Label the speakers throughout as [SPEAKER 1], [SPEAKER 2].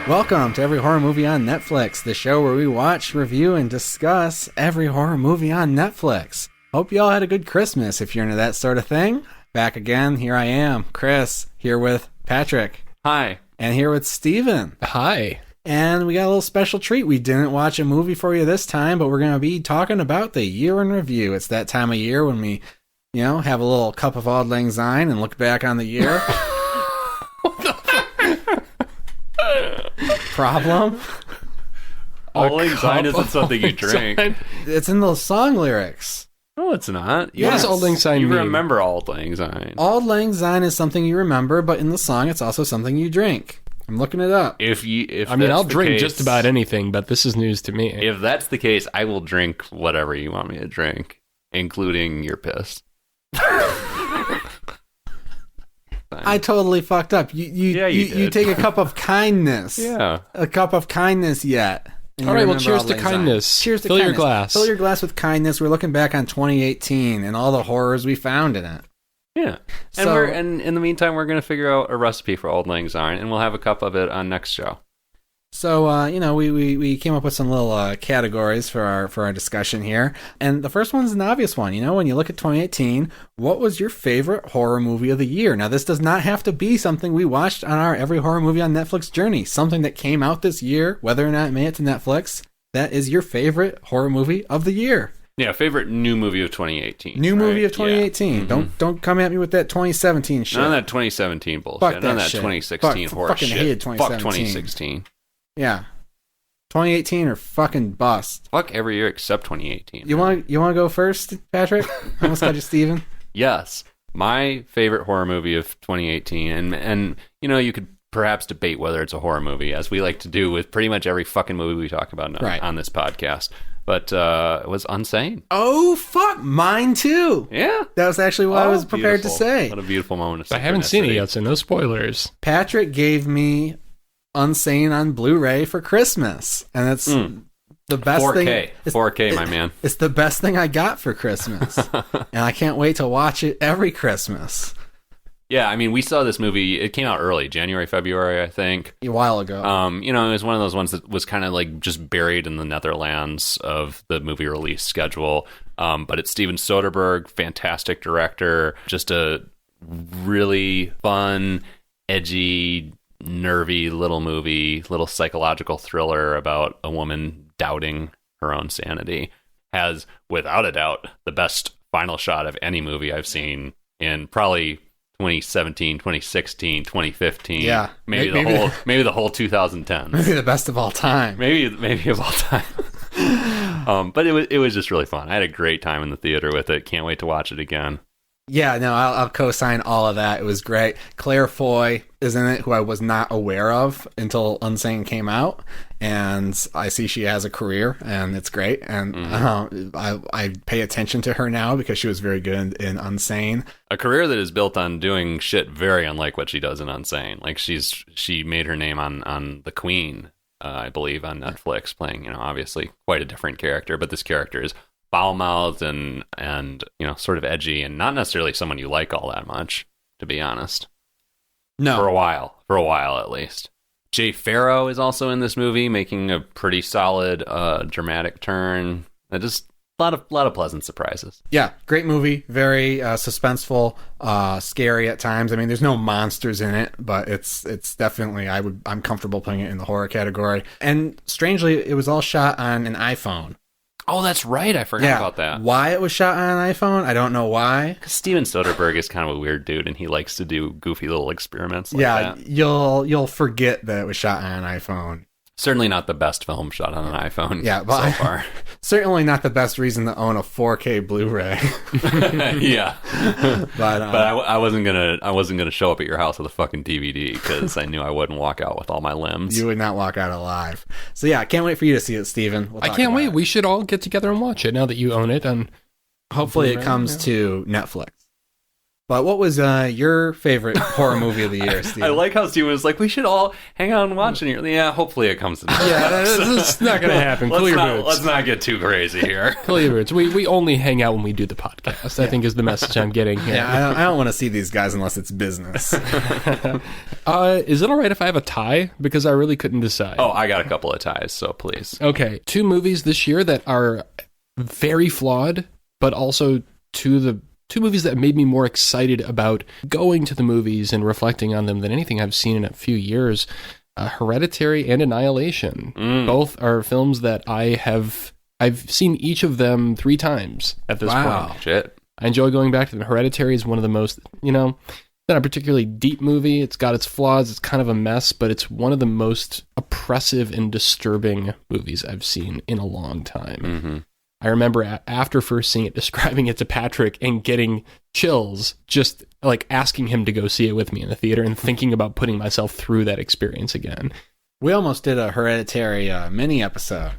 [SPEAKER 1] Welcome to Every Horror Movie on Netflix, the show where we watch, review, and discuss every horror movie on Netflix. Hope you all had a good Christmas if you're into that sort of thing. Back again, here I am, Chris, here with Patrick.
[SPEAKER 2] Hi.
[SPEAKER 1] And here with Steven.
[SPEAKER 3] Hi.
[SPEAKER 1] And we got a little special treat. We didn't watch a movie for you this time, but we're going to be talking about the year in review. It's that time of year when we, have a little cup of auld lang syne and look back on the year. Problem?
[SPEAKER 2] Auld lang syne isn't something you drink.
[SPEAKER 1] It's in the song lyrics.
[SPEAKER 2] No, it's not.
[SPEAKER 3] What does auld lang syne
[SPEAKER 2] You
[SPEAKER 3] mean?
[SPEAKER 2] remember auld lang syne.
[SPEAKER 1] Auld lang syne is something you remember, but in the song, it's also something you drink. I'm looking it up.
[SPEAKER 3] I'll drink just about anything, but this is news to me.
[SPEAKER 2] If that's the case, I will drink whatever you want me to drink, including your piss.
[SPEAKER 1] I totally fucked up. You take a cup of kindness.
[SPEAKER 2] Yeah.
[SPEAKER 1] A cup of kindness yet.
[SPEAKER 3] All right, well, cheers to kindness.
[SPEAKER 1] Cheers to
[SPEAKER 3] Fill
[SPEAKER 1] kindness.
[SPEAKER 3] your glass.
[SPEAKER 1] Fill your glass with kindness. We're looking back on 2018 and all the horrors we found in it.
[SPEAKER 2] Yeah. And in the meantime, we're going to figure out a recipe for auld lang syne, and we'll have a cup of it on next show.
[SPEAKER 1] So, we came up with some little categories for our discussion here. And the first one's an obvious one. When you look at 2018, what was your favorite horror movie of the year? Now, this does not have to be something we watched on our Every Horror Movie on Netflix journey. Something that came out this year, whether or not it made it to Netflix, that is your favorite horror movie of the year.
[SPEAKER 2] Yeah, favorite new movie of 2018.
[SPEAKER 1] Movie of 2018.
[SPEAKER 2] Yeah. Mm-hmm.
[SPEAKER 1] Don't come at me with that 2017 shit.
[SPEAKER 2] None of that 2017 bullshit.
[SPEAKER 1] Fuck
[SPEAKER 2] None of
[SPEAKER 1] that
[SPEAKER 2] that
[SPEAKER 1] shit.
[SPEAKER 2] 2016 horror
[SPEAKER 1] fucking
[SPEAKER 2] shit.
[SPEAKER 1] hated 2017.
[SPEAKER 2] Fuck 2016.
[SPEAKER 1] Yeah. 2018 or fucking bust.
[SPEAKER 2] Fuck every year except 2018.
[SPEAKER 1] You want to go first, Patrick? I almost got you, Steven.
[SPEAKER 2] Yes. My favorite horror movie of 2018, and you could perhaps debate whether it's a horror movie, as we like to do with pretty much every fucking movie we talk about on this podcast. But it was Unsane.
[SPEAKER 1] Oh, fuck. Mine, too.
[SPEAKER 2] Yeah.
[SPEAKER 1] That was actually what I was prepared
[SPEAKER 2] beautiful.
[SPEAKER 1] to say.
[SPEAKER 2] What a beautiful moment of
[SPEAKER 3] I haven't seen it yet, so no spoilers.
[SPEAKER 1] Patrick gave me Unsane on Blu-ray for Christmas. And it's the best
[SPEAKER 2] 4K.
[SPEAKER 1] thing.
[SPEAKER 2] 4K, my man.
[SPEAKER 1] It's the best thing I got for Christmas. And I can't wait to watch it every Christmas.
[SPEAKER 2] Yeah, I mean, we saw this movie. It came out early, January, February, I think.
[SPEAKER 1] A while ago.
[SPEAKER 2] It was one of those ones that was kind of like just buried in the Netherlands of the movie release schedule. But it's Steven Soderbergh, fantastic director, just a really fun, edgy, nervy little movie, little psychological thriller about a woman doubting her own sanity. Has, without a doubt, the best final shot of any movie I've seen in probably 2017, 2016, 2015.
[SPEAKER 1] Yeah.
[SPEAKER 2] Maybe the whole 2010s.
[SPEAKER 1] Maybe the best of all time.
[SPEAKER 2] Maybe of all time. But it was just really fun. I had a great time in the theater with it. Can't wait to watch it again.
[SPEAKER 1] Yeah, no, I'll co-sign all of that. It was great. Claire Foy is in it, who I was not aware of until Unsane came out, and I see she has a career, and it's great. And I pay attention to her now because she was very good in Unsane.
[SPEAKER 2] A career that is built on doing shit very unlike what she does in Unsane. Like she made her name on The Queen, I believe, on Netflix, playing obviously quite a different character, but this character is foul-mouthed and sort of edgy, and not necessarily someone you like all that much, to be honest.
[SPEAKER 1] No.
[SPEAKER 2] For a while at least. Jay Farrow is also in this movie, making a pretty solid dramatic turn. Just a lot of pleasant surprises.
[SPEAKER 1] Yeah, great movie. Very suspenseful, scary at times. I mean, there's no monsters in it, but it's definitely I'm comfortable putting it in the horror category. And strangely, it was all shot on an iPhone.
[SPEAKER 2] Oh, that's right. I forgot about that.
[SPEAKER 1] Why it was shot on an iPhone, I don't know why.
[SPEAKER 2] Because Steven Soderbergh is kind of a weird dude, and he likes to do goofy little experiments like that.
[SPEAKER 1] You'll forget that it was shot on an iPhone.
[SPEAKER 2] Certainly not the best film shot on an iPhone
[SPEAKER 1] so
[SPEAKER 2] far.
[SPEAKER 1] Certainly not the best reason to own a 4K Blu-ray.
[SPEAKER 2] Yeah.
[SPEAKER 1] But
[SPEAKER 2] I wasn't gonna show up at your house with a fucking DVD because I knew I wouldn't walk out with all my limbs.
[SPEAKER 1] You would not walk out alive. So yeah, I can't wait for you to see it, Steven.
[SPEAKER 3] I can't wait. We should all get together and watch it now that you own it. And
[SPEAKER 1] hopefully it comes to Netflix. But what was your favorite horror movie of the year, Steve?
[SPEAKER 2] I like how Steven was like, we should all hang out and watch it. Yeah, hopefully it comes to this.
[SPEAKER 3] Yeah, it's not going to happen. Cool your boots.
[SPEAKER 2] Let's not get too crazy here.
[SPEAKER 3] Cool your boots. We only hang out when we do the podcast, I think is the message I'm getting here.
[SPEAKER 1] Yeah, I don't want to see these guys unless it's business.
[SPEAKER 3] Is it all right if I have a tie? Because I really couldn't decide.
[SPEAKER 2] Oh, I got a couple of ties, so please.
[SPEAKER 3] Okay, 2 movies this year that are very flawed, but also two movies that made me more excited about going to the movies and reflecting on them than anything I've seen in a few years. Hereditary and Annihilation. Both are films that I've seen each of them 3 times at this point.
[SPEAKER 2] Shit.
[SPEAKER 3] I enjoy going back to them. Hereditary is one of the most, not a particularly deep movie. It's got its flaws. It's kind of a mess, but it's one of the most oppressive and disturbing movies I've seen in a long time.
[SPEAKER 2] Mm-hmm.
[SPEAKER 3] I remember after first seeing it, describing it to Patrick and getting chills, just like asking him to go see it with me in the theater and thinking about putting myself through that experience again.
[SPEAKER 1] We almost did a Hereditary mini episode.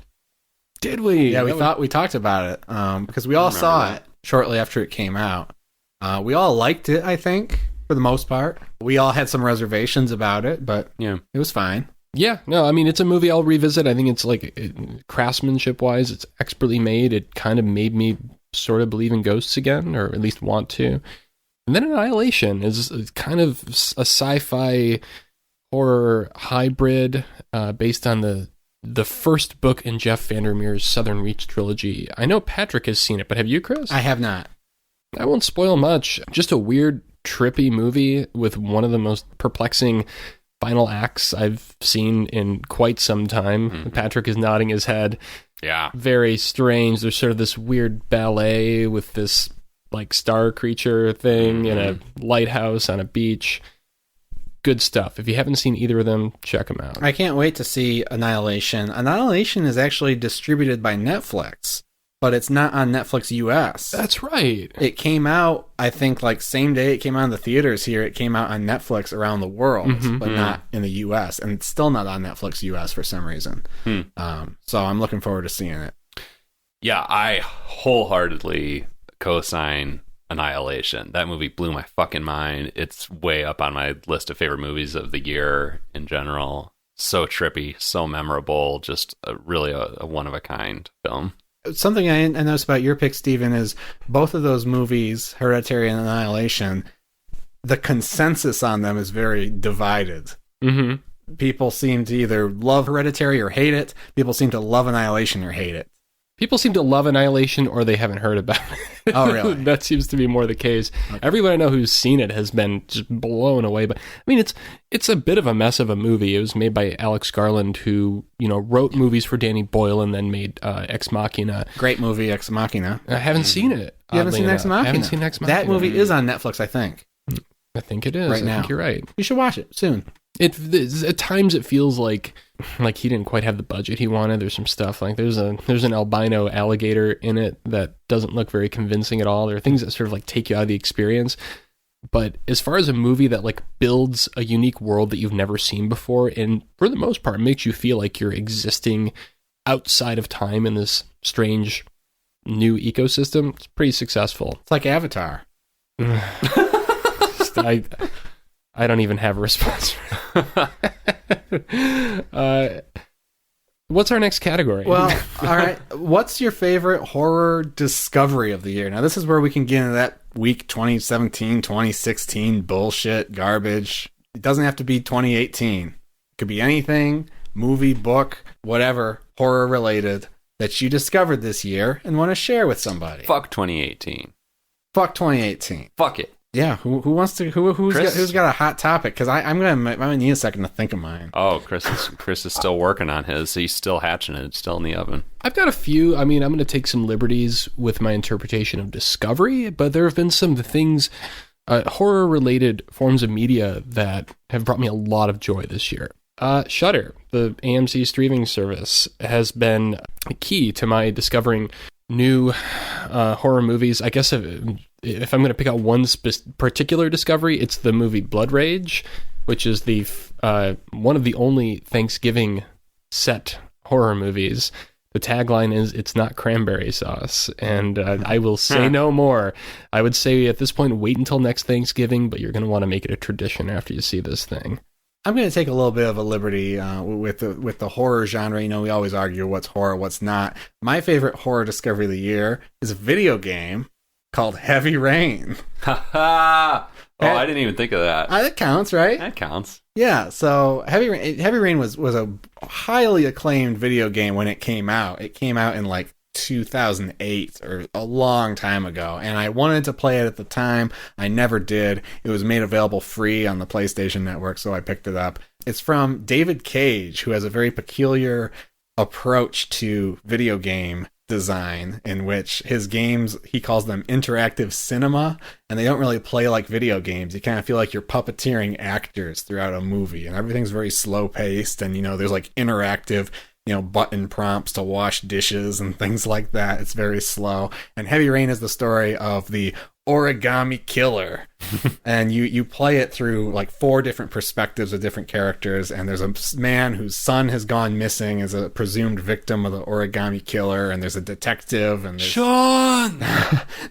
[SPEAKER 3] Did we?
[SPEAKER 1] Yeah, we talked about it because we all saw it shortly after it came out. We all liked it, I think, for the most part. We all had some reservations about it, but it was fine.
[SPEAKER 3] Yeah, no, I mean, it's a movie I'll revisit. I think it's craftsmanship-wise, it's expertly made. It kind of made me sort of believe in ghosts again, or at least want to. And then Annihilation is kind of a sci-fi horror hybrid based on the first book in Jeff Vandermeer's Southern Reach trilogy. I know Patrick has seen it, but have you, Chris?
[SPEAKER 1] I have not.
[SPEAKER 3] I won't spoil much. Just a weird, trippy movie with one of the most perplexing final acts I've seen in quite some time. Mm-hmm. Patrick is nodding his head.
[SPEAKER 2] Yeah.
[SPEAKER 3] Very strange. There's sort of this weird ballet with this like star creature thing in a lighthouse on a beach. Good stuff. If you haven't seen either of them, check them out.
[SPEAKER 1] I can't wait to see Annihilation. Annihilation is actually distributed by Netflix, but it's not on Netflix US.
[SPEAKER 3] That's right.
[SPEAKER 1] It came out, I think, like same day it came out in the theaters here. It came out on Netflix around the world, but not in the US. And it's still not on Netflix US for some reason. So I'm looking forward to seeing it.
[SPEAKER 2] Yeah, I wholeheartedly co-sign Annihilation. That movie blew my fucking mind. It's way up on my list of favorite movies of the year in general. So trippy, so memorable, just really a one-of-a-kind film.
[SPEAKER 1] Something I noticed about your pick, Steven, is both of those movies, Hereditary and Annihilation, the consensus on them is very divided. Mm-hmm. People seem to either love Hereditary or hate it. People seem to love Annihilation or hate it.
[SPEAKER 3] People seem to love Annihilation or they haven't heard about it.
[SPEAKER 1] Oh, really?
[SPEAKER 3] That seems to be more the case. Okay. Everyone I know who's seen it has been just blown away. But I mean, it's a bit of a mess of a movie. It was made by Alex Garland, who wrote movies for Danny Boyle and then made Ex Machina.
[SPEAKER 1] Great movie, Ex Machina.
[SPEAKER 3] I haven't seen it.
[SPEAKER 1] You haven't seen Ex Machina? I
[SPEAKER 3] haven't seen Ex Machina.
[SPEAKER 1] That movie is on Netflix, I think.
[SPEAKER 3] I think it is.
[SPEAKER 1] Right now.
[SPEAKER 3] I think you're right.
[SPEAKER 1] You should watch it soon.
[SPEAKER 3] At times it feels like he didn't quite have the budget he wanted. There's some stuff like there's an albino alligator in it that doesn't look very convincing at all. There are things that sort of like take you out of the experience. But as far as a movie that like builds a unique world that you've never seen before, and for the most part makes you feel like you're existing outside of time in this strange new ecosystem, it's pretty successful.
[SPEAKER 1] It's like Avatar.
[SPEAKER 3] I don't even have a response. What's our next category?
[SPEAKER 1] Well, all right. What's your favorite horror discovery of the year? Now, this is where we can get into that week 2017, 2016 bullshit, garbage. It doesn't have to be 2018. It could be anything, movie, book, whatever, horror related that you discovered this year and want to share with somebody.
[SPEAKER 2] Fuck 2018.
[SPEAKER 1] Fuck 2018.
[SPEAKER 2] Fuck it.
[SPEAKER 1] Yeah, who wants to? Who's got a hot topic? Because I'm gonna need a second to think of mine.
[SPEAKER 2] Oh, Chris is still working on his. He's still hatching it. It's still in the oven.
[SPEAKER 3] I've got a few. I mean, I'm going to take some liberties with my interpretation of discovery, but there have been some things, horror-related forms of media that have brought me a lot of joy this year. Shudder, the AMC streaming service, has been key to my discovering new horror movies. I guess if I'm going to pick out one particular discovery, it's the movie Blood Rage, which is the one of the only Thanksgiving set horror movies The tagline is, "It's not cranberry sauce." And I will say no more. I would say at this point, wait until next Thanksgiving, but you're going to want to make it a tradition after you see this thing.
[SPEAKER 1] I'm going to take a little bit of a liberty with the horror genre. You know, we always argue what's horror, what's not. My favorite horror discovery of the year is a video game called Heavy Rain.
[SPEAKER 2] Oh, I didn't even think of that.
[SPEAKER 1] That counts, right?
[SPEAKER 2] That counts.
[SPEAKER 1] Yeah, so Heavy Rain was a highly acclaimed video game when it came out. It came out in like 2008 or a long time ago, and I wanted to play it at the time. I never did. It was made available free on the PlayStation Network, so I picked it up. It's from David Cage, who has a very peculiar approach to video game design, in which his games, he calls them interactive cinema, and they don't really play like video games. You kind of feel like you're puppeteering actors throughout a movie, and everything's very slow paced, and there's like interactive button prompts to wash dishes and things like that. It's very slow. And Heavy Rain is the story of the origami killer. And you play it through like 4 different perspectives of different characters. And there's a man whose son has gone missing as a presumed victim of the origami killer. And there's a detective. And there's,
[SPEAKER 2] Sean!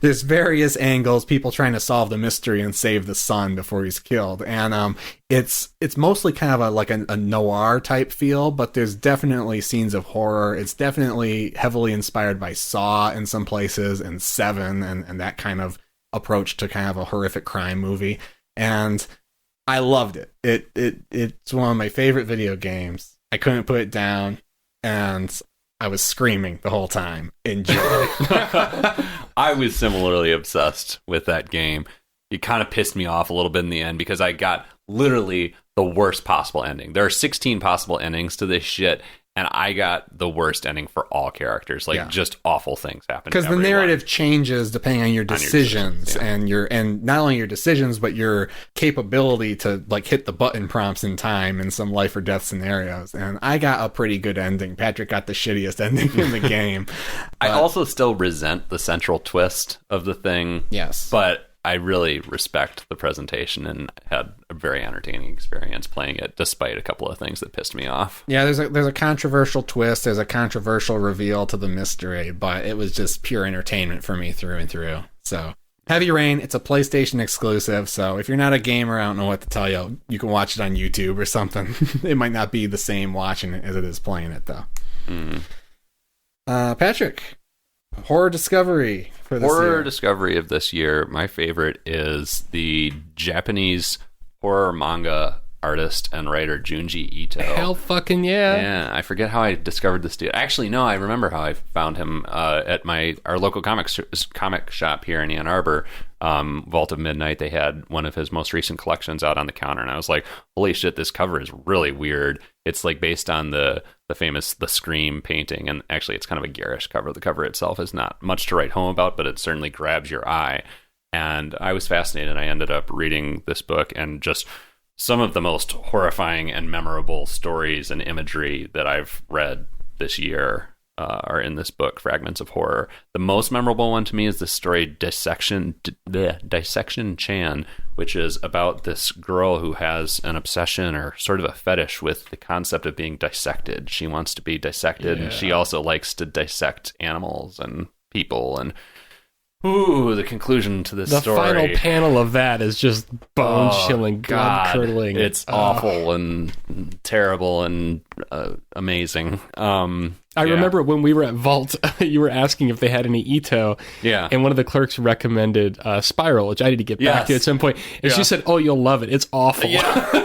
[SPEAKER 1] there's various angles, people trying to solve the mystery and save the son before he's killed. And it's mostly kind of a noir type feel, but there's definitely scenes of horror. It's definitely heavily inspired by Saw in some places, and Seven, and that kind of approach to kind of a horrific crime movie. And I loved it. It's one of my favorite video games. I couldn't put it down, and I was screaming the whole time in joy.
[SPEAKER 2] I was similarly obsessed with that game. It kind of pissed me off a little bit in the end because I got literally the worst possible ending. There are 16 possible endings to this shit, and I got the worst ending for all characters. Just awful things happen.
[SPEAKER 1] Because the narrative changes depending on your decisions, and not only your decisions, but your capability to like hit the button prompts in time in some life or death scenarios. And I got a pretty good ending. Patrick got the shittiest ending in the game.
[SPEAKER 2] I also still resent the central twist of the thing.
[SPEAKER 1] Yes.
[SPEAKER 2] But I really respect the presentation and had a very entertaining experience playing it, despite a couple of things that pissed me off.
[SPEAKER 1] Yeah, there's a controversial twist, there's a controversial reveal to the mystery, but it was just pure entertainment for me through and through. So, Heavy Rain, it's a PlayStation exclusive, so if you're not a gamer, I don't know what to tell you. You can watch it on YouTube or something. It might not be the same watching it as it is playing it, though. Patrick, horror discovery for this year.
[SPEAKER 2] Horror discovery of this year. My favorite is the Japanese horror manga artist and writer Junji Ito.
[SPEAKER 3] Hell fucking yeah.
[SPEAKER 2] Yeah, I forget how I discovered this dude. Actually, no, I remember how I found him at our local comic shop here in Ann Arbor. Vault of Midnight, they had one of his most recent collections out on the counter, and I was like, holy shit, this cover is really weird. It's like based on the famous The Scream painting, and actually it's kind of a garish cover. The cover itself is not much to write home about, but it certainly grabs your eye. And I was fascinated. I ended up reading this book, and just some of the most horrifying and memorable stories and imagery that I've read this year are in this book, Fragments of Horror. The most memorable one to me is the story Dissection Chan, which is about this girl who has an obsession or sort of a fetish with the concept of being dissected. She wants to be dissected, and she also likes to dissect animals and people. And the conclusion to this story.
[SPEAKER 3] The final panel of that is just bone-chilling, blood-curdling.
[SPEAKER 2] It's awful and terrible and amazing.
[SPEAKER 3] I remember when we were at Vault, you were asking if they had any Ito.
[SPEAKER 2] Yeah.
[SPEAKER 3] And one of the clerks recommended Spiral, which I need to get back to at some point. And she said, "Oh, you'll love it. It's awful."
[SPEAKER 2] Yeah.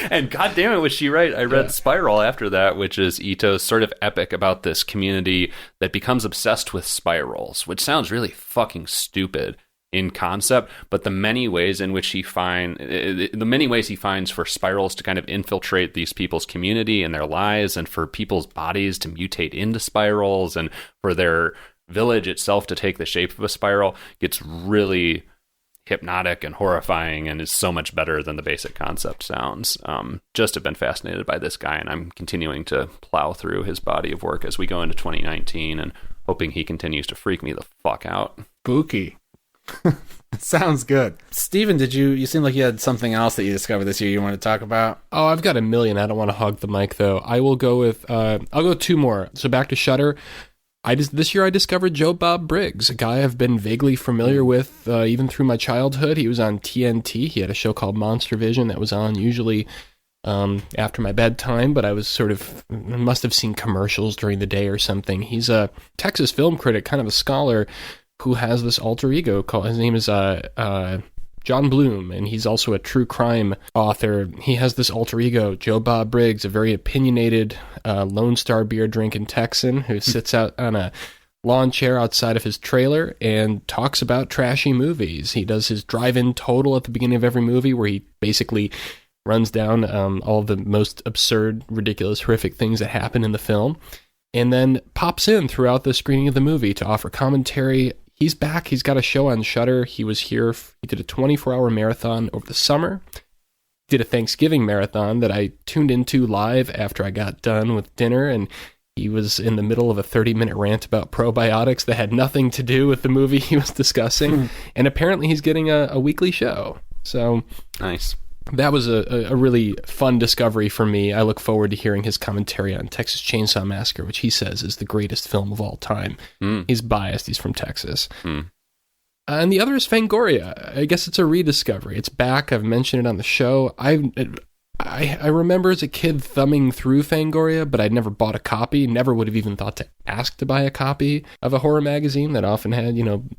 [SPEAKER 2] And goddamn it, was she right? I read Spiral after that, which is Ito's sort of epic about this community that becomes obsessed with spirals, which sounds really fucking stupid in concept, but the many ways he finds for spirals to kind of infiltrate these people's community and their lives, and for people's bodies to mutate into spirals, and for their village itself to take the shape of a spiral, gets really hypnotic and horrifying, and is so much better than the basic concept sounds. Just have been fascinated by this guy, and I'm continuing to plow through his body of work as we go into 2019, and hoping he continues to freak me the fuck out.
[SPEAKER 1] Spooky. Sounds good. Steven, you seem like you had something else that you discovered this year you want to talk about?
[SPEAKER 3] Oh, I've got a million. I don't want to hog the mic, though. I will go with, I'll go 2 more. So back to Shudder. This year I discovered Joe Bob Briggs, a guy I've been vaguely familiar with even through my childhood. He was on TNT. He had a show called Monster Vision that was on usually after my bedtime, but I must have seen commercials during the day or something. He's a Texas film critic, kind of a scholar, who has this alter ego called, his name is John Bloom, and he's also a true crime author. He has this alter ego, Joe Bob Briggs, a very opinionated Lone Star beer drinking Texan who sits out on a lawn chair outside of his trailer and talks about trashy movies. He does his drive-in total at the beginning of every movie, where he basically runs down all the most absurd, ridiculous, horrific things that happen in the film, and then pops in throughout the screening of the movie to offer commentary. He's back. He's got a show on Shudder. He was here. He did a 24-hour marathon over the summer. Did a Thanksgiving marathon that I tuned into live after I got done with dinner, and he was in the middle of a 30-minute rant about probiotics that had nothing to do with the movie he was discussing. And apparently he's getting a weekly show. So
[SPEAKER 2] nice.
[SPEAKER 3] That was a really fun discovery for me. I look forward to hearing his commentary on Texas Chainsaw Massacre, which he says is the greatest film of all time. He's biased. He's from Texas. And the other is Fangoria. I guess it's a rediscovery. It's back. I've mentioned it on the show. I remember as a kid thumbing through Fangoria, but I'd never bought a copy. Never would have even thought to ask to buy a copy of a horror magazine that often had,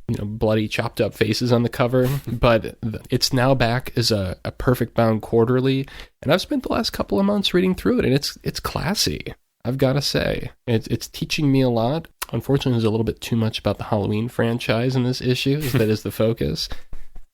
[SPEAKER 3] bloody chopped up faces on the cover. But it's now back as a perfect bound quarterly, and I've spent the last couple of months reading through it, and it's classy. I've got to say, it's teaching me a lot. Unfortunately, there's a little bit too much about the Halloween franchise in this issue, as that is the focus.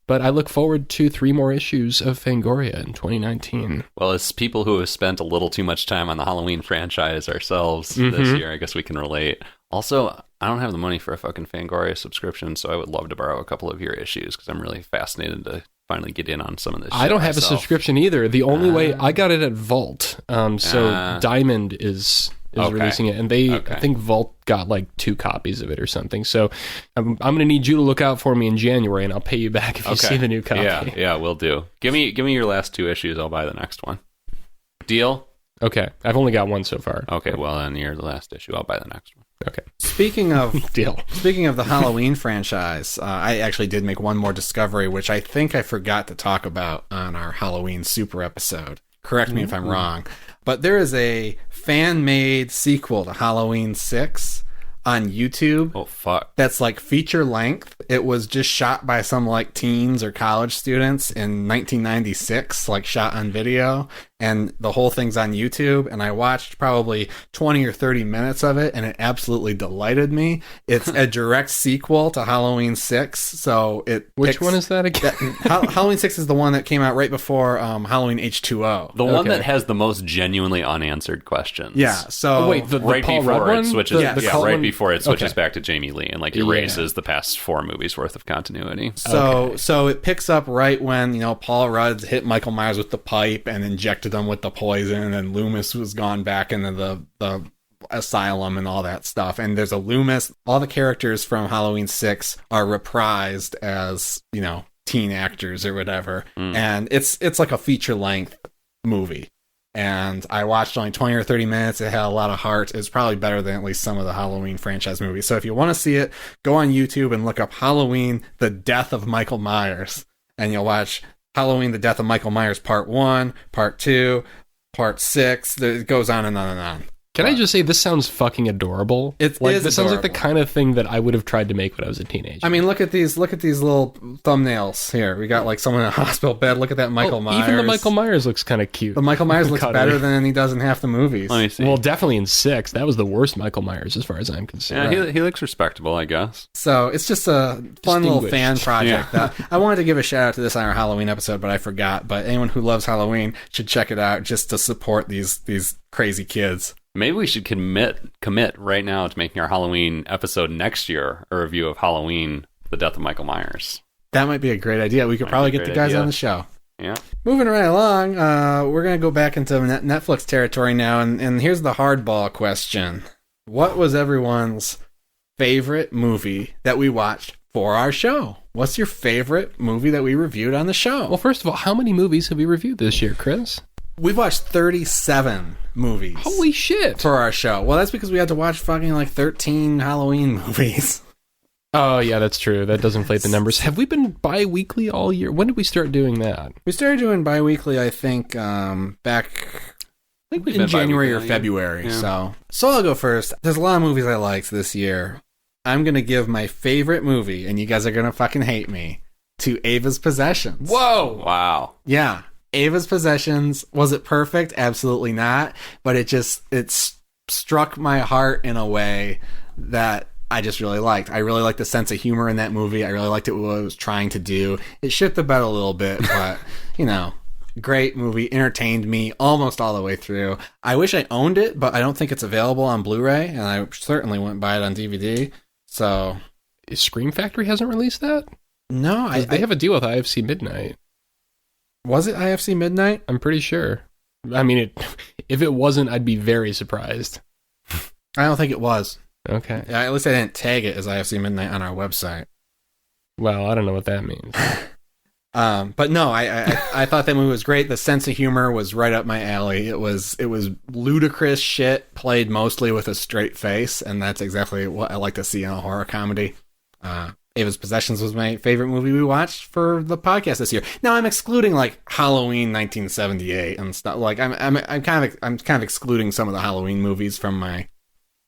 [SPEAKER 3] But I look forward to 3 more issues of Fangoria in 2019.
[SPEAKER 2] Well, as people who have spent a little too much time on the Halloween franchise ourselves this year, I guess we can relate. Also, I don't have the money for a fucking Fangoria subscription, so I would love to borrow a couple of your issues, because I'm really fascinated to finally get in on some of this shit
[SPEAKER 3] I don't have
[SPEAKER 2] myself.
[SPEAKER 3] a subscription either. The only way, I got it at Vault. So Diamond is
[SPEAKER 2] okay.
[SPEAKER 3] releasing it, and I think Vault got like 2 copies of it or something. So I'm going to need you to look out for me in January, and I'll pay you back if you see the new copy.
[SPEAKER 2] Yeah, will do. Give me your last 2 issues. I'll buy the next one. Deal?
[SPEAKER 3] Okay. I've only got 1 so far.
[SPEAKER 2] Okay, well, then you're the last issue. I'll buy the next one.
[SPEAKER 3] Okay.
[SPEAKER 1] Speaking of
[SPEAKER 3] Deal.
[SPEAKER 1] Speaking of the Halloween franchise, I actually did make one more discovery, which I think I forgot to talk about on our Halloween Super episode. Correct me if I'm wrong. But there is a fan-made sequel to Halloween 6 on YouTube.
[SPEAKER 2] Oh, fuck.
[SPEAKER 1] That's like feature length. It was just shot by some like teens or college students in 1996, like shot on video. And the whole thing's on YouTube, and I watched probably 20 or 30 minutes of it, and it absolutely delighted me. It's a direct sequel to Halloween 6, so it
[SPEAKER 3] Which one is that again?
[SPEAKER 1] Halloween 6 is the one that came out right before Halloween H2O.
[SPEAKER 2] The one that has the most genuinely unanswered questions.
[SPEAKER 1] Yeah, so...
[SPEAKER 3] Oh, wait, the
[SPEAKER 2] right
[SPEAKER 3] Paul
[SPEAKER 2] before
[SPEAKER 3] Rudd
[SPEAKER 2] it
[SPEAKER 3] one?
[SPEAKER 2] switches,
[SPEAKER 3] Cullen-
[SPEAKER 2] before it switches
[SPEAKER 3] Okay.
[SPEAKER 2] back to Jamie Lee and like erases the past 4 movies worth of continuity.
[SPEAKER 1] So it picks up right when, Paul Rudd hit Michael Myers with the pipe and injected him with the poison, and Loomis was gone back into the asylum and all that stuff. And there's a Loomis. All the characters from Halloween 6 are reprised as, teen actors or whatever. And it's like a feature-length movie. And I watched only 20 or 30 minutes. It had a lot of heart. It's probably better than at least some of the Halloween franchise movies. So if you want to see it, go on YouTube and look up Halloween, The Death of Michael Myers. And you'll watch Halloween, The Death of Michael Myers Part 1, Part 2, Part 6. It goes on and on and on.
[SPEAKER 3] Can I just say, this sounds fucking adorable?
[SPEAKER 1] It
[SPEAKER 3] like,
[SPEAKER 1] is
[SPEAKER 3] this sounds like the
[SPEAKER 1] adorable.
[SPEAKER 3] kind of thing that I would have tried to make when I was a teenager.
[SPEAKER 1] I mean, look at these little thumbnails here. We got like someone in a hospital bed. Look at that Michael Myers.
[SPEAKER 3] Even the Michael Myers looks kind of cute.
[SPEAKER 1] The Michael Myers looks
[SPEAKER 3] Cuddly.
[SPEAKER 1] better than he does in half the movies.
[SPEAKER 2] Let me see.
[SPEAKER 3] Well, definitely in 6. That was the worst Michael Myers as far as I'm concerned.
[SPEAKER 2] yeah, he looks respectable, I guess.
[SPEAKER 1] So it's just a fun little fan
[SPEAKER 3] Distinguished.
[SPEAKER 1] project. That I wanted to give a shout out to this on our Halloween episode, but I forgot. But anyone who loves Halloween should check it out just to support these crazy kids.
[SPEAKER 2] Maybe we should commit right now to making our Halloween episode next year a review of Halloween, The Death of Michael Myers.
[SPEAKER 1] That might be a great idea. We could
[SPEAKER 2] Might
[SPEAKER 1] probably
[SPEAKER 2] be a
[SPEAKER 1] get the
[SPEAKER 2] great
[SPEAKER 1] guys
[SPEAKER 2] idea.
[SPEAKER 1] on the show.
[SPEAKER 2] Yeah.
[SPEAKER 1] Moving right along, we're going to go back into Netflix territory now, and here's the hardball question. What was everyone's favorite movie that we watched for our show? what's your favorite movie that we reviewed on the show?
[SPEAKER 3] Well, first of all, how many movies have we reviewed this year, Chris?
[SPEAKER 1] We've watched 37 movies.
[SPEAKER 3] Holy shit.
[SPEAKER 1] For our show. Well, that's because we had to watch fucking like 13 Halloween movies.
[SPEAKER 3] Oh, yeah, that's true. That does inflate the numbers. Have we been bi-weekly all year? When did we start doing that?
[SPEAKER 1] We started doing bi-weekly, I think, back in January or February. Yeah. So I'll go first. There's a lot of movies I liked this year. I'm going to give my favorite movie, and you guys are going to fucking hate me, to Ava's Possessions.
[SPEAKER 3] Whoa!
[SPEAKER 2] Wow.
[SPEAKER 1] Yeah. Ava's Possessions. Was it perfect? Absolutely not. But it struck my heart in a way that I just really liked. I really liked the sense of humor in that movie. I really liked what it was trying to do. It shit the bed a little bit, but, great movie. Entertained me almost all the way through. I wish I owned it, but I don't think it's available on Blu-ray, and I certainly wouldn't buy it on DVD. So,
[SPEAKER 3] Scream Factory hasn't released that?
[SPEAKER 1] No.
[SPEAKER 3] They have a deal with IFC Midnight.
[SPEAKER 1] Was it IFC Midnight?
[SPEAKER 3] I'm pretty sure. I mean, if it wasn't, I'd be very surprised.
[SPEAKER 1] I don't think it was.
[SPEAKER 3] Okay.
[SPEAKER 1] Yeah, at least I didn't tag it as IFC Midnight on our website.
[SPEAKER 3] Well, I don't know what that means.
[SPEAKER 1] But no, I thought that movie was great. The sense of humor was right up my alley. It was ludicrous shit played mostly with a straight face, and that's exactly what I like to see in a horror comedy. Ava's Possessions was my favorite movie we watched for the podcast this year. Now I'm excluding like Halloween 1978 and stuff. Like I'm kind of excluding some of the Halloween movies from my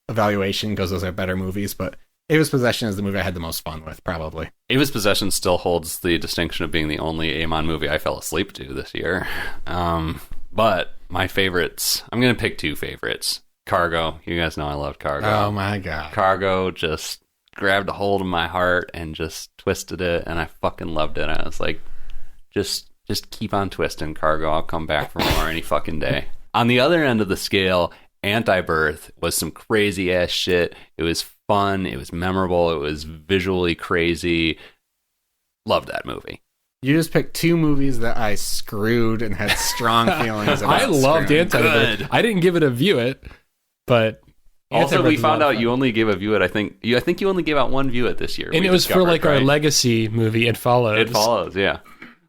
[SPEAKER 1] evaluation because those are better movies, but Ava's Possession is the movie I had the most fun with, probably.
[SPEAKER 2] Ava's Possession still holds the distinction of being the only Amon movie I fell asleep to this year. But my favorites, I'm going to pick two favorites. Cargo. You guys know I love Cargo.
[SPEAKER 1] Oh my God.
[SPEAKER 2] Cargo just grabbed a hold of my heart and just twisted it, and I fucking loved it. I was like, just keep on twisting, Cargo. I'll come back for more any fucking day. On the other end of the scale, Anti-Birth was some crazy ass shit. It was fun. It was memorable. It was visually crazy. Loved that movie.
[SPEAKER 1] You just picked two movies that I screwed and had strong feelings about.
[SPEAKER 3] I loved Anti-Birth. I didn't give it a view it, but
[SPEAKER 2] also we found out you only gave a view it. I think you only gave out one view it this year,
[SPEAKER 3] and it was for like our legacy movie. It Follows.
[SPEAKER 2] It Follows. Yeah.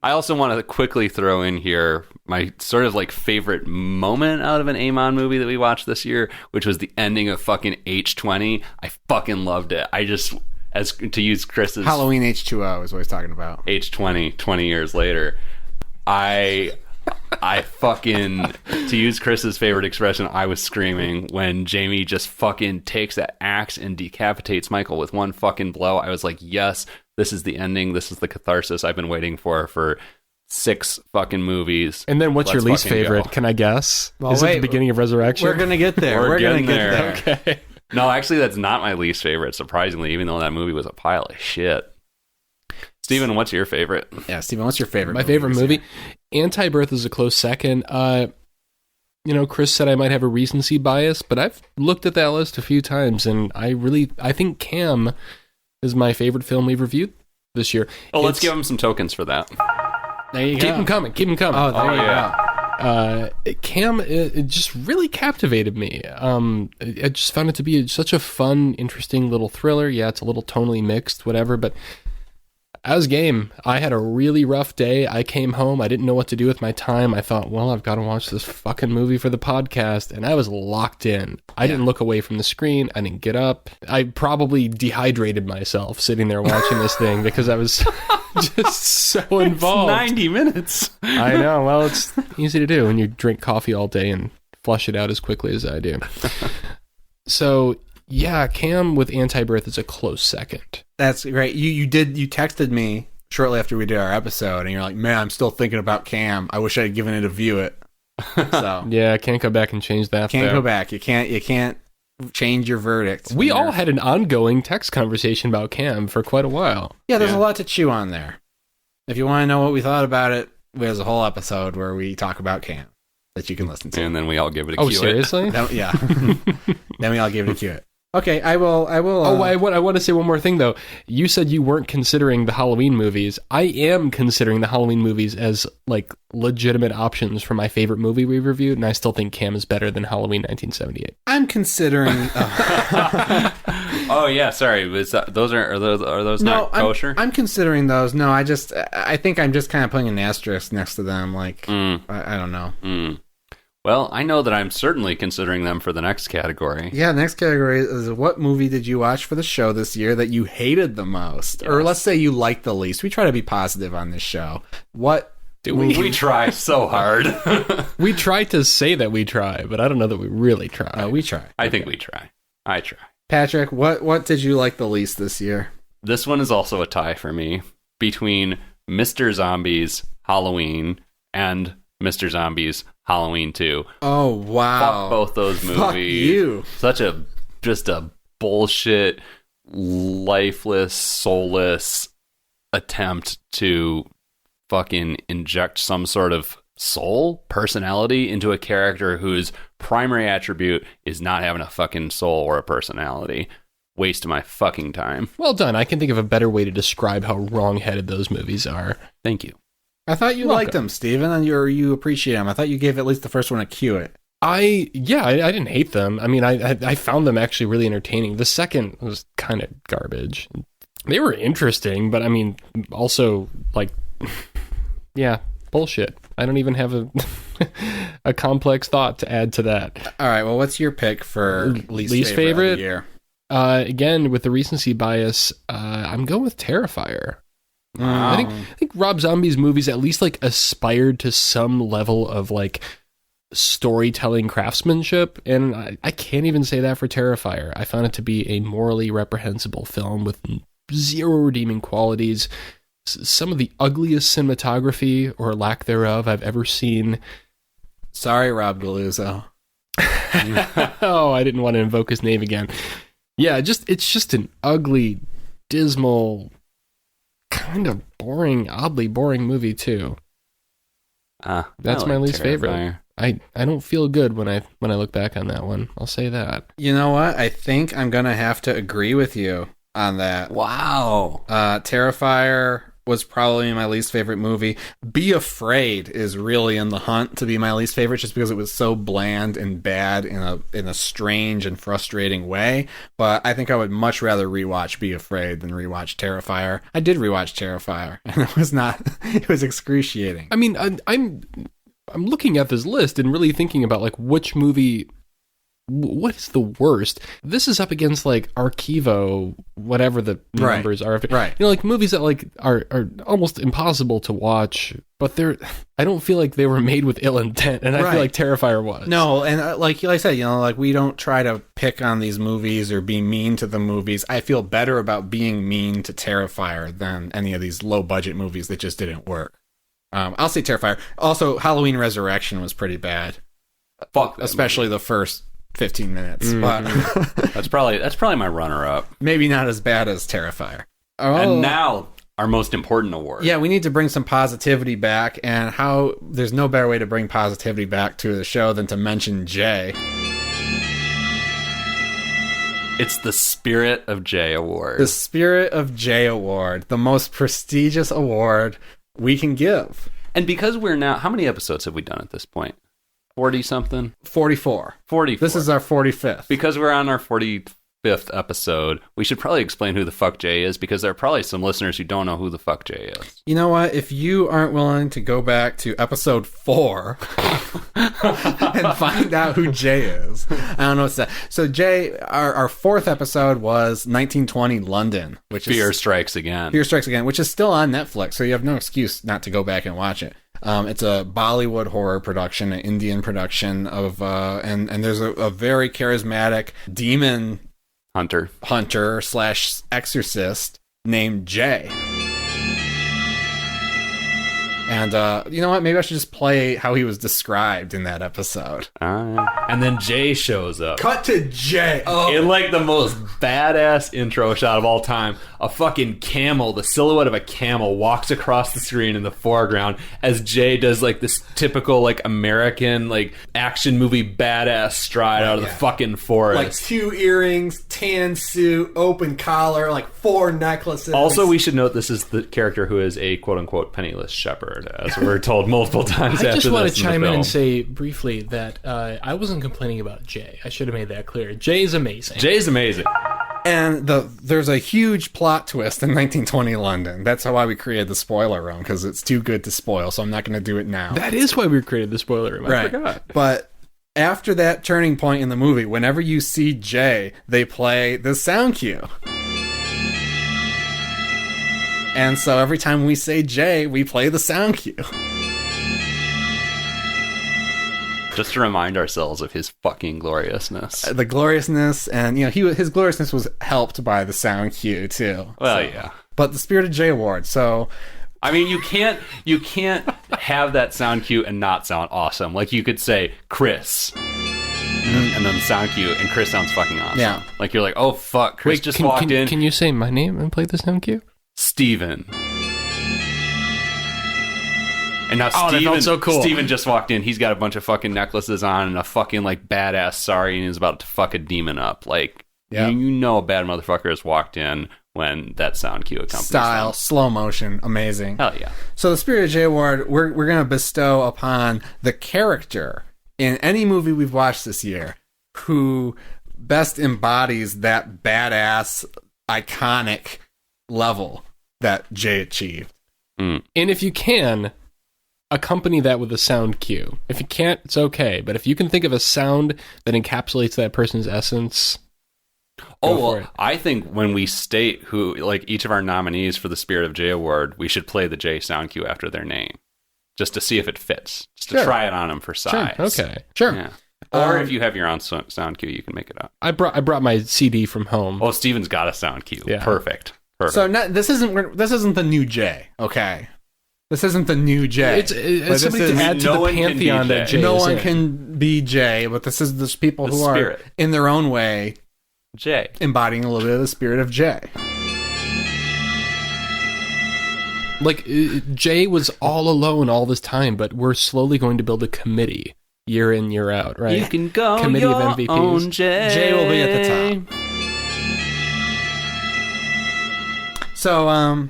[SPEAKER 2] I also want to quickly throw in here my sort of like favorite moment out of an Amon movie that we watched this year, which was the ending of fucking H20. I fucking loved it. I just, as to use Chris's
[SPEAKER 1] Halloween H2O is what he's talking about.
[SPEAKER 2] H20, 20 years later. I fucking, to use Chris's favorite expression, I was screaming when Jamie just fucking takes that axe and decapitates Michael with one fucking blow. I was like, yes, this is the ending. This is the catharsis I've been waiting for 6 fucking movies.
[SPEAKER 3] And then what's your least favorite? Go. Can I guess?
[SPEAKER 1] Well,
[SPEAKER 3] is it the beginning of Resurrection?
[SPEAKER 1] We're going to get there. We're going to get there.
[SPEAKER 3] Okay.
[SPEAKER 2] No, actually, that's not my least favorite, surprisingly, even though that movie was a pile of shit. Steven, what's your favorite?
[SPEAKER 1] Yeah, Steven, what's your favorite
[SPEAKER 3] My favorite movie? Anti-Birth is a close second. Chris said I might have a recency bias, but I've looked at that list a few times, and I think Cam is my favorite film we've reviewed this year.
[SPEAKER 2] Oh, let's give him some tokens for that.
[SPEAKER 1] There you go.
[SPEAKER 3] Keep them coming.
[SPEAKER 1] Oh, there you go.
[SPEAKER 3] Cam, it just really captivated me. I just found it to be such a fun, interesting little thriller. Yeah, it's a little tonally mixed, whatever, but as game, I had a really rough day. I came home. I didn't know what to do with my time. I thought, well, I've got to watch this fucking movie for the podcast. And I was locked in. I didn't look away from the screen. I didn't get up. I probably dehydrated myself sitting there watching this thing because I was just so involved.
[SPEAKER 2] It's 90 minutes.
[SPEAKER 3] I know. Well, it's easy to do when you drink coffee all day and flush it out as quickly as I do. So, yeah, Cam with Anti-Birth is a close second.
[SPEAKER 1] That's great. You texted me shortly after we did our episode, and you're like, man, I'm still thinking about Cam. I wish I had given it a view it. So
[SPEAKER 3] yeah, I can't go back and change that.
[SPEAKER 1] Can't go back. You can't change your verdict.
[SPEAKER 3] We all had an ongoing text conversation about Cam for quite a while.
[SPEAKER 1] Yeah, there's a lot to chew on there. If you want to know what we thought about it, there's a whole episode where we talk about Cam that you can listen to.
[SPEAKER 2] And then we all give it a cue.
[SPEAKER 3] Oh, seriously?
[SPEAKER 1] Yeah. Then we all give it a cue it. Okay, I will. I
[SPEAKER 3] want to say one more thing, though. You said you weren't considering the Halloween movies. I am considering the Halloween movies as, like, legitimate options for my favorite movie we reviewed, and I still think Cam is better than Halloween 1978.
[SPEAKER 1] I'm considering...
[SPEAKER 2] Oh yeah, sorry. Are those not kosher?
[SPEAKER 1] I'm considering those. No, I think I'm just kind of putting an asterisk next to them. Like, I don't know.
[SPEAKER 2] Well, I know that I'm certainly considering them for the next category.
[SPEAKER 1] Yeah, the next category is what movie did you watch for the show this year that you hated the most? Yes. Or let's say you liked the least. We try to be positive on this show. What
[SPEAKER 2] do we try so hard.
[SPEAKER 3] We try to say that we try, but I don't know that we really try.
[SPEAKER 1] We try.
[SPEAKER 2] I think we try. I try.
[SPEAKER 1] Patrick, what did you like the least this year?
[SPEAKER 2] This one is also a tie for me between Mr. Zombie's Halloween and Mr. Zombie's Halloween 2.
[SPEAKER 1] Oh, wow.
[SPEAKER 2] Fuck both those movies.
[SPEAKER 1] Fuck you.
[SPEAKER 2] Just a bullshit, lifeless, soulless attempt to fucking inject some sort of soul, personality into a character whose primary attribute is not having a fucking soul or a personality. Waste of my fucking time.
[SPEAKER 3] Well done. I can think of a better way to describe how wrong-headed those movies are.
[SPEAKER 2] Thank you.
[SPEAKER 1] I thought you liked them, Steven, and you appreciate them. I thought you gave at least the first one a cue.
[SPEAKER 3] I didn't hate them. I mean, I found them actually really entertaining. The second was kind of garbage. They were interesting, but I mean, also, like, yeah, bullshit. I don't even have a complex thought to add to that.
[SPEAKER 1] All right, well, what's your pick for least favorite of the year?
[SPEAKER 3] Again, with the recency bias, I'm going with Terrifier. I think Rob Zombie's movies at least like aspired to some level of like storytelling craftsmanship, and I can't even say that for Terrifier. I found it to be a morally reprehensible film with zero redeeming qualities, some of the ugliest cinematography or lack thereof I've ever seen.
[SPEAKER 1] Sorry, Rob Galuzzo.
[SPEAKER 3] Oh, I didn't want to invoke his name again. Yeah, it's just an ugly, dismal, kind of boring, oddly boring movie too. That's my least favorite. I don't feel good when I look back on that one. I'll say that.
[SPEAKER 1] You know what? I think I'm gonna have to agree with you on that.
[SPEAKER 2] Wow.
[SPEAKER 1] Terrifier was probably my least favorite movie. Be Afraid is really in the hunt to be my least favorite, just because it was so bland and bad in a strange and frustrating way. But I think I would much rather rewatch Be Afraid than rewatch Terrifier. I did rewatch Terrifier, and it was excruciating.
[SPEAKER 3] I mean, I'm looking at this list and really thinking about like which movie. What is the worst? This is up against like Archivo, whatever the numbers are.
[SPEAKER 1] Right.
[SPEAKER 3] You know, like movies that like are almost impossible to watch, but I don't feel like they were made with ill intent, and I feel like Terrifier was.
[SPEAKER 1] No, and like I said, you know, like we don't try to pick on these movies or be mean to the movies. I feel better about being mean to Terrifier than any of these low budget movies that just didn't work. I'll say Terrifier. Also, Halloween Resurrection was pretty bad.
[SPEAKER 2] Fuck,
[SPEAKER 1] especially the first 15 minutes. But
[SPEAKER 2] that's probably my runner-up.
[SPEAKER 1] Maybe not as bad as Terrifier.
[SPEAKER 2] And now our most important award.
[SPEAKER 1] Yeah, we need to bring some positivity back, and there's no better way to bring positivity back to the show than to mention Jay.
[SPEAKER 2] It's the Spirit of Jay Award.
[SPEAKER 1] The Spirit of Jay Award, the most prestigious award we can give.
[SPEAKER 2] And because we're now, how many episodes have we done at this point? 40-something?
[SPEAKER 1] 44. This is our 45th.
[SPEAKER 2] Because we're on our 45th episode, we should probably explain who the fuck Jay is, because there are probably some listeners who don't know who the fuck Jay is.
[SPEAKER 1] You know what? If you aren't willing to go back to episode 4 and find out who Jay is, I don't know what's that. So Jay, our 4th episode was 1920 London, which is
[SPEAKER 2] Fear Strikes Again.
[SPEAKER 1] Fear Strikes Again, which is still on Netflix, so you have no excuse not to go back and watch it. It's a Bollywood horror production, an Indian production of, and there's a very charismatic demon hunter / exorcist named Jay. And you know what? Maybe I should just play how he was described in that episode.
[SPEAKER 2] And then Jay shows up.
[SPEAKER 1] Cut to Jay.
[SPEAKER 2] In like the most badass intro shot of all time. A fucking camel, the silhouette of a camel, walks across the screen in the foreground as Jay does like this typical like American like action movie badass stride out of the fucking forest.
[SPEAKER 1] Like 2 earrings, tan suit, open collar, like 4 necklaces.
[SPEAKER 2] Also, we should note this is the character who is a quote-unquote penniless shepherd, as we're told multiple times after this.
[SPEAKER 3] I just want to chime in
[SPEAKER 2] film.
[SPEAKER 3] and say briefly that I wasn't complaining about Jay. I should have made that clear. Jay's amazing.
[SPEAKER 2] Jay's amazing.
[SPEAKER 1] And there's a huge plot twist in 1920 London. That's why we created the spoiler room, because it's too good to spoil, so I'm not going to do it now.
[SPEAKER 3] That is why we created the spoiler room. I forgot.
[SPEAKER 1] But after that turning point in the movie, whenever you see Jay, they play the sound cue. And so every time we say Jay, we play the sound cue.
[SPEAKER 2] Just to remind ourselves of his fucking gloriousness.
[SPEAKER 1] The gloriousness, and his gloriousness was helped by the sound cue too.
[SPEAKER 2] Well, yeah.
[SPEAKER 1] But the Spirit of Jay Award. So,
[SPEAKER 2] I mean, you can't have that sound cue and not sound awesome. Like you could say Chris, and then the sound cue, and Chris sounds fucking awesome.
[SPEAKER 1] Yeah.
[SPEAKER 2] Like you're like, oh fuck, Chris just walked in.
[SPEAKER 3] Can you say my name and play the sound cue?
[SPEAKER 2] Steven. And now
[SPEAKER 3] that felt so cool.
[SPEAKER 2] Steven just walked in. He's got a bunch of fucking necklaces on and a fucking like badass sari, and he's about to fuck a demon up. Like, you know a bad motherfucker has walked in when that sound cue accompanies
[SPEAKER 1] style,
[SPEAKER 2] them.
[SPEAKER 1] slow motion, amazing.
[SPEAKER 2] Hell yeah.
[SPEAKER 1] So the Spirit of Jay Award, we're going to bestow upon the character in any movie we've watched this year who best embodies that badass, iconic level that Jay achieved.
[SPEAKER 3] And if you can, accompany that with a sound cue. If you can't, it's okay. But if you can think of a sound that encapsulates that person's essence...
[SPEAKER 2] I think when we state who, like, each of our nominees for the Spirit of Jay Award, we should play the Jay sound cue after their name, just to see if it fits, just to try it on them for size.
[SPEAKER 3] Okay,
[SPEAKER 1] sure.
[SPEAKER 2] Yeah. Or if you have your own sound cue, you can make it up.
[SPEAKER 3] I brought my CD from home.
[SPEAKER 2] Oh, Steven's got a sound cue.
[SPEAKER 3] Yeah.
[SPEAKER 2] Perfect.
[SPEAKER 1] So this isn't the new Jay. Okay, this isn't the new Jay.
[SPEAKER 3] It's somebody to add to the pantheon that Jay.
[SPEAKER 1] No
[SPEAKER 3] is
[SPEAKER 1] one
[SPEAKER 3] in.
[SPEAKER 1] can be Jay, but this people
[SPEAKER 2] The
[SPEAKER 1] who
[SPEAKER 2] spirit.
[SPEAKER 1] are in their own way
[SPEAKER 2] Jay.
[SPEAKER 1] embodying a little bit of the spirit of Jay.
[SPEAKER 3] Like, Jay was all alone all this time, but we're slowly going to build a committee year in, year out, right?
[SPEAKER 2] You can go
[SPEAKER 3] Committee
[SPEAKER 2] your
[SPEAKER 3] of MVPs.
[SPEAKER 2] own Jay.
[SPEAKER 1] Jay will be at the top. So,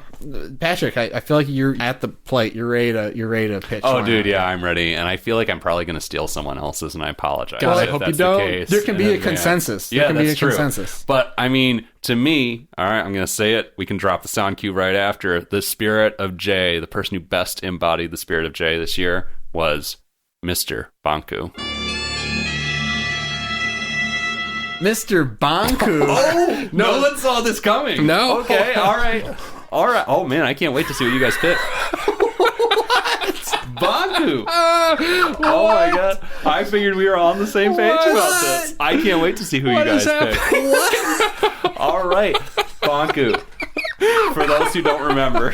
[SPEAKER 1] Patrick, I feel like you're at the plate. You're ready to pitch.
[SPEAKER 2] Oh,
[SPEAKER 1] one
[SPEAKER 2] dude,
[SPEAKER 1] out.
[SPEAKER 2] yeah, I'm ready. And I feel like I'm probably going to steal someone else's, and I apologize.
[SPEAKER 3] God, I
[SPEAKER 2] if
[SPEAKER 3] hope
[SPEAKER 2] that's
[SPEAKER 3] you don't.
[SPEAKER 2] The case.
[SPEAKER 1] There can be
[SPEAKER 2] in
[SPEAKER 1] a
[SPEAKER 2] advance.
[SPEAKER 1] consensus.
[SPEAKER 2] Yeah,
[SPEAKER 1] There can be
[SPEAKER 2] that's
[SPEAKER 1] a
[SPEAKER 2] true.
[SPEAKER 1] consensus.
[SPEAKER 2] But, I mean, to me, all right, I'm going to say it. We can drop the sound cue right after. The Spirit of Jay, the person who best embodied the Spirit of Jay this year was Mr. Banku.
[SPEAKER 1] Mr. Banku.
[SPEAKER 2] Oh, no one saw this coming.
[SPEAKER 3] No.
[SPEAKER 2] Okay, all right. All right. Oh, man, I can't wait to see what you guys pick. Banku. Oh, my God. I figured we were on the same page about this. I can't wait to see who you guys pick. What? All right. Banku. For those who don't remember.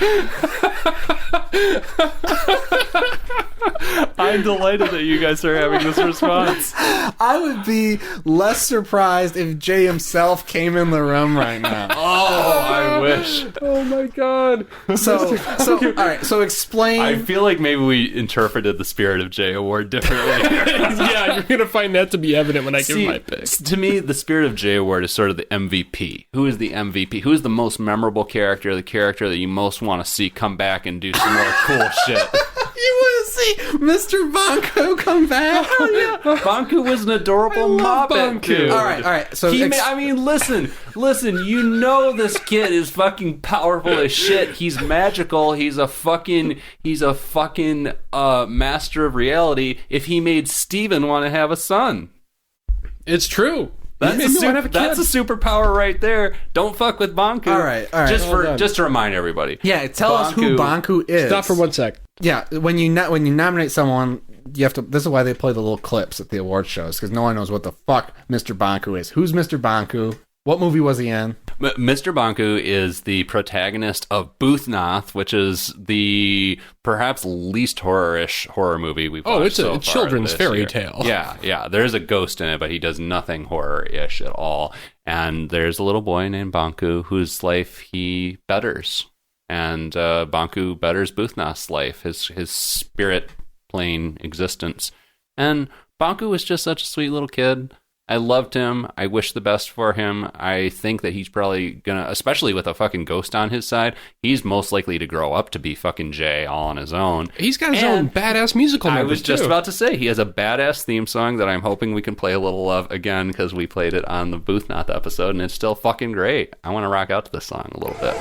[SPEAKER 2] I'm delighted that you guys are having this response.
[SPEAKER 1] I would be less surprised if Jay himself came in the room right now.
[SPEAKER 2] Oh, I wish.
[SPEAKER 3] Oh my god.
[SPEAKER 1] So all right. So explain.
[SPEAKER 2] I feel like maybe we interpreted the Spirit of Jay Award differently.
[SPEAKER 3] Yeah, you're going to find that to be evident when I
[SPEAKER 2] See,
[SPEAKER 3] give my pick.
[SPEAKER 2] to me, the Spirit of Jay Award is sort of the MVP. Who is the MVP? Who is the most memorable character, the character that you most want to see come back and do some more cool shit?
[SPEAKER 1] You want to see Mr. Banku come back?
[SPEAKER 2] Banku was an adorable
[SPEAKER 3] love
[SPEAKER 2] Muppet,
[SPEAKER 3] Banku.
[SPEAKER 2] dude.
[SPEAKER 1] All right. So
[SPEAKER 2] I mean, listen. You know this kid is fucking powerful as shit. He's magical. He's a fucking master of reality. If he made Steven want to have a son.
[SPEAKER 3] It's true.
[SPEAKER 2] That's a superpower right there. Don't fuck with Banku.
[SPEAKER 1] All right.
[SPEAKER 2] Just to remind everybody.
[SPEAKER 1] Yeah, tell us who Banku is.
[SPEAKER 3] Stop for 1 sec.
[SPEAKER 1] Yeah, when you nominate someone, you have to. This is why they play the little clips at the award shows, because no one knows what the fuck Mr. Banku is. Who's Mr. Banku? What movie was he in?
[SPEAKER 2] Mr. Banku is the protagonist of Boothnath, which is the perhaps least horror-ish horror movie we've watched
[SPEAKER 3] it's
[SPEAKER 2] so
[SPEAKER 3] a
[SPEAKER 2] far
[SPEAKER 3] children's
[SPEAKER 2] this
[SPEAKER 3] fairy
[SPEAKER 2] year.
[SPEAKER 3] tale.
[SPEAKER 2] Yeah. There's a ghost in it, but he does nothing horror-ish at all. And there's a little boy named Banku whose life he betters. And Banku betters Boothnath's life, his spirit plane existence. And Banku was just such a sweet little kid. I loved him. I wish the best for him. I think that he's probably gonna, especially with a fucking ghost on his side, he's most likely to grow up to be fucking Jay all on his own.
[SPEAKER 3] He's got his own badass musical numbers,
[SPEAKER 2] I was just about to say, he has a badass theme song that I'm hoping we can play a little of again, because we played it on the Boothnath episode, and it's still fucking great. I want to rock out to this song a little bit.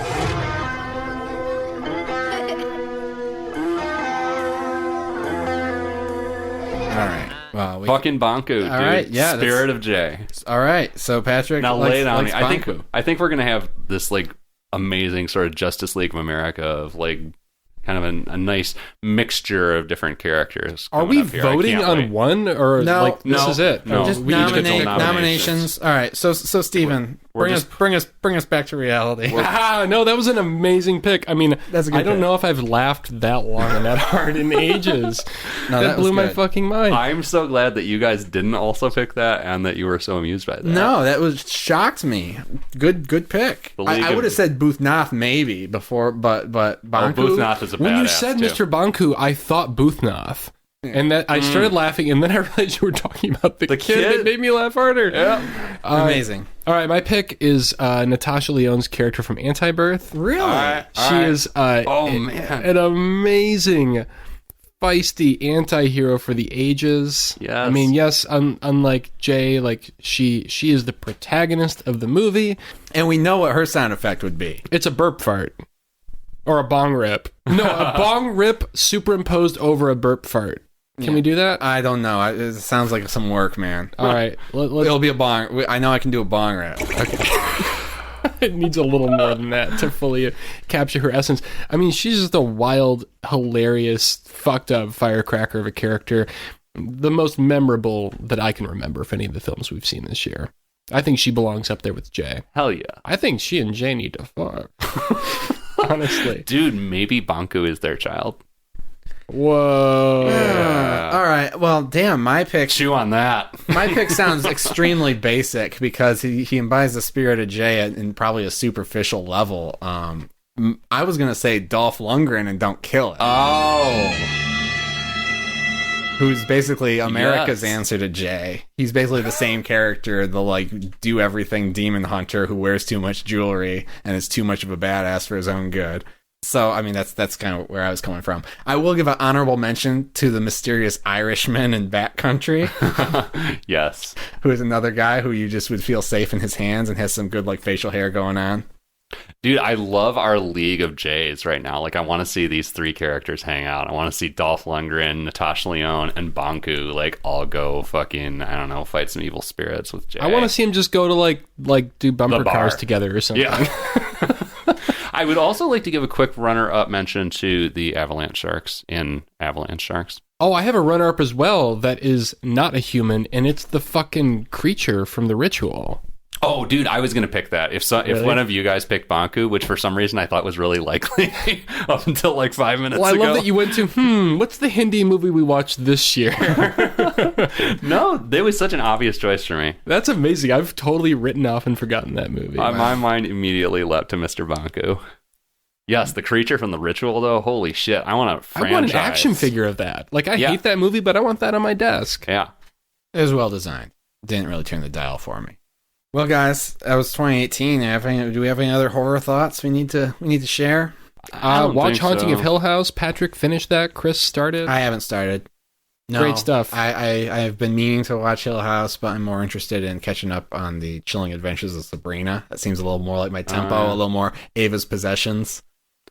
[SPEAKER 1] All right. Well,
[SPEAKER 2] fucking Banku, dude.
[SPEAKER 1] All right, yeah,
[SPEAKER 2] Spirit of Jay.
[SPEAKER 1] All right, so Patrick,
[SPEAKER 2] now lay it on me.
[SPEAKER 1] Banku.
[SPEAKER 2] I think we're gonna have this like amazing sort of Justice League of America of like kind of a nice mixture of different characters.
[SPEAKER 3] Are we voting on one, or
[SPEAKER 1] No,
[SPEAKER 3] this is it?
[SPEAKER 2] No,
[SPEAKER 1] just
[SPEAKER 2] we each get to
[SPEAKER 1] nominations. All right, so Steven, bring us back to reality.
[SPEAKER 3] No, that was an amazing pick. I mean,
[SPEAKER 1] That's a good
[SPEAKER 3] I don't
[SPEAKER 1] pick.
[SPEAKER 3] know if I've laughed that long and that hard in ages.
[SPEAKER 1] No,
[SPEAKER 3] that
[SPEAKER 1] that was
[SPEAKER 3] blew my
[SPEAKER 1] good.
[SPEAKER 3] fucking mind.
[SPEAKER 2] I'm so glad that you guys didn't also pick that and that you were so amused by that.
[SPEAKER 1] No, that was shocked me. Good pick.
[SPEAKER 2] The League
[SPEAKER 1] I
[SPEAKER 2] of-
[SPEAKER 1] would have said Boothnath maybe before, but Banku.
[SPEAKER 2] Boothnath is a
[SPEAKER 3] When you
[SPEAKER 2] badass,
[SPEAKER 3] said
[SPEAKER 2] too.
[SPEAKER 3] Mr. Banku, I thought Boothnath. And that I started laughing, and then I realized you were talking about the kid that
[SPEAKER 2] kid?
[SPEAKER 3] made me laugh harder.
[SPEAKER 2] Yeah.
[SPEAKER 1] Amazing.
[SPEAKER 3] All right, my pick is Natasha Lyonne's character from Anti-Birth.
[SPEAKER 1] Really?
[SPEAKER 3] She is
[SPEAKER 2] man.
[SPEAKER 3] an amazing, feisty anti-hero for the ages.
[SPEAKER 2] Yes.
[SPEAKER 3] I mean, yes, unlike Jay, like she is the protagonist of the movie.
[SPEAKER 1] And we know what her sound effect would be.
[SPEAKER 3] It's a burp fart. Or a bong rip. No, a bong rip superimposed over a burp fart. Can we do that?
[SPEAKER 1] I don't know. It sounds like some work, man.
[SPEAKER 3] All right.
[SPEAKER 1] It'll be a bong. I know I can do a bong rip.
[SPEAKER 3] It needs a little more than that to fully capture her essence. I mean, she's just a wild, hilarious, fucked up firecracker of a character. The most memorable that I can remember of any of the films we've seen this year. I think she belongs up there with Jay.
[SPEAKER 2] Hell yeah.
[SPEAKER 3] I think she and Jay need to fuck. Honestly.
[SPEAKER 2] Dude, maybe Banku is their child.
[SPEAKER 3] Whoa.
[SPEAKER 1] All right. Well, damn. My pick.
[SPEAKER 2] Chew on that.
[SPEAKER 1] My pick sounds extremely basic because he embodies the spirit of Jay in probably a superficial level. I was gonna say Dolph Lundgren and Don't Kill It, who's basically America's
[SPEAKER 2] Yes.
[SPEAKER 1] answer to Jay. He's basically the same character, the like do everything demon hunter who wears too much jewelry and is too much of a badass for his own good. So, I mean, that's kind of where I was coming from. I will give an honorable mention to the mysterious Irishman in Bat Country,
[SPEAKER 2] Yes.
[SPEAKER 1] who is another guy who you just would feel safe in his hands and has some good like facial hair going on.
[SPEAKER 2] Dude, I love our League of Jays right now. Like, I want to see these three characters hang out. I want to see Dolph Lundgren, Natasha Lyonne, and Banku, like, all go fucking, I don't know, fight some evil spirits with Jay.
[SPEAKER 3] I want to see him just go to like do bumper
[SPEAKER 2] The bar.
[SPEAKER 3] cars together or something.
[SPEAKER 2] Yeah. I would also like to give a quick runner-up mention to the Avalanche Sharks in Avalanche Sharks.
[SPEAKER 3] Oh, I have a runner-up as well that is not a human, and it's the fucking creature from The Ritual.
[SPEAKER 2] Oh, dude, I was going to pick that. If
[SPEAKER 3] Really?
[SPEAKER 2] one of you guys picked Banku, which for some reason I thought was really likely up until like 5 minutes
[SPEAKER 3] Well, I
[SPEAKER 2] ago.
[SPEAKER 3] love that you went to, what's the Hindi movie we watched this year?
[SPEAKER 2] No, that was such an obvious choice for me.
[SPEAKER 3] That's amazing. I've totally written off and forgotten that movie.
[SPEAKER 2] My mind immediately leapt to Mr. Banku. Yes, the creature from The Ritual, though. Holy shit. I want a franchise.
[SPEAKER 3] I want an action figure of that. Like, I hate that movie, but I want that on my desk.
[SPEAKER 2] Yeah.
[SPEAKER 1] It was well designed. Didn't really turn the dial for me. Well, guys, that was 2018. Do we have any other horror thoughts we need to share?
[SPEAKER 2] I don't
[SPEAKER 3] Watch
[SPEAKER 2] think
[SPEAKER 3] Haunting
[SPEAKER 2] so.
[SPEAKER 3] of Hill House. Patrick finished that. Chris started.
[SPEAKER 1] I haven't started. No,
[SPEAKER 3] Great stuff.
[SPEAKER 1] I have been meaning to watch Hill House, but I'm more interested in catching up on the Chilling Adventures of Sabrina. That seems a little more like my tempo, a little more Ava's Possessions.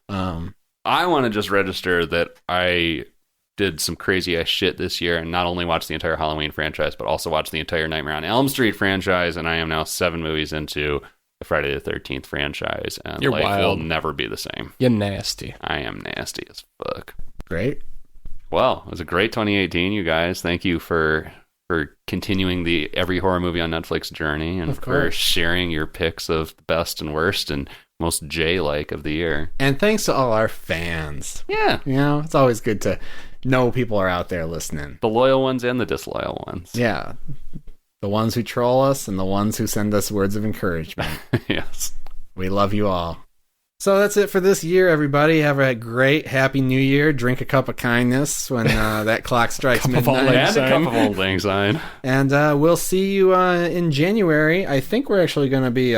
[SPEAKER 2] I want to just register that I did some crazy ass shit this year and not only watched the entire Halloween franchise, but also watched the entire Nightmare on Elm Street franchise, and I am now 7 movies into the Friday the 13th franchise, and
[SPEAKER 3] You're
[SPEAKER 2] life
[SPEAKER 3] wild.
[SPEAKER 2] will never be the same.
[SPEAKER 3] You're nasty.
[SPEAKER 2] I am nasty as fuck.
[SPEAKER 1] Great.
[SPEAKER 2] Well, it was a great 2018, you guys. Thank you for continuing the every horror movie on Netflix journey, and
[SPEAKER 1] Of
[SPEAKER 2] for
[SPEAKER 1] course.
[SPEAKER 2] sharing your picks of the best and worst and most J-like of the year.
[SPEAKER 1] And thanks to all our fans.
[SPEAKER 2] Yeah.
[SPEAKER 1] You know, it's always good to know people are out there listening.
[SPEAKER 2] The loyal ones and the disloyal ones.
[SPEAKER 1] Yeah. The ones who troll us and the ones who send us words of encouragement.
[SPEAKER 2] Yes.
[SPEAKER 1] We love you all. So that's it for this year, everybody. Have a great, happy new year. Drink a cup of kindness when that clock strikes
[SPEAKER 3] Cup of
[SPEAKER 1] midnight.
[SPEAKER 3] all
[SPEAKER 2] And a cup of Old Lang Syne.
[SPEAKER 1] And we'll see you in January. I think we're actually going to be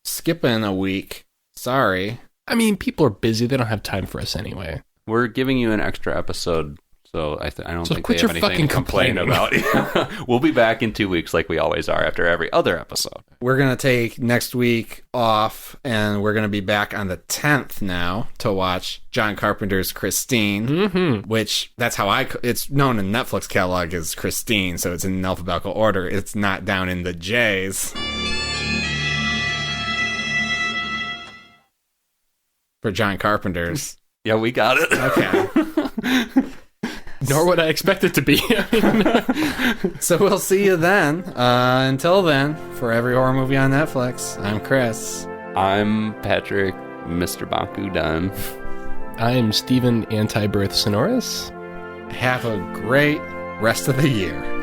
[SPEAKER 1] skipping a week. Sorry.
[SPEAKER 3] I mean, people are busy. They don't have time for us anyway.
[SPEAKER 2] We're giving you an extra episode, so I don't
[SPEAKER 3] So
[SPEAKER 2] think
[SPEAKER 3] quit
[SPEAKER 2] they have
[SPEAKER 3] your
[SPEAKER 2] anything to
[SPEAKER 3] fucking
[SPEAKER 2] complain
[SPEAKER 3] complaining.
[SPEAKER 2] about. We'll be back in 2 weeks like we always are after every other episode.
[SPEAKER 1] We're going to take next week off, and we're going to be back on the 10th now to watch John Carpenter's Christine, which that's how it's known in Netflix catalog as Christine, so it's in alphabetical order. It's not down in the J's. For John Carpenter's.
[SPEAKER 2] Yeah, we got it.
[SPEAKER 1] Okay.
[SPEAKER 3] Nor would I expect it to be.
[SPEAKER 1] So we'll see you then. Until then, for every horror movie on Netflix, I'm Chris.
[SPEAKER 2] I'm Patrick, Mr. Baku Dunn.
[SPEAKER 3] I'm Stephen Anti-Birth Sonorous.
[SPEAKER 1] Have a great rest of the year.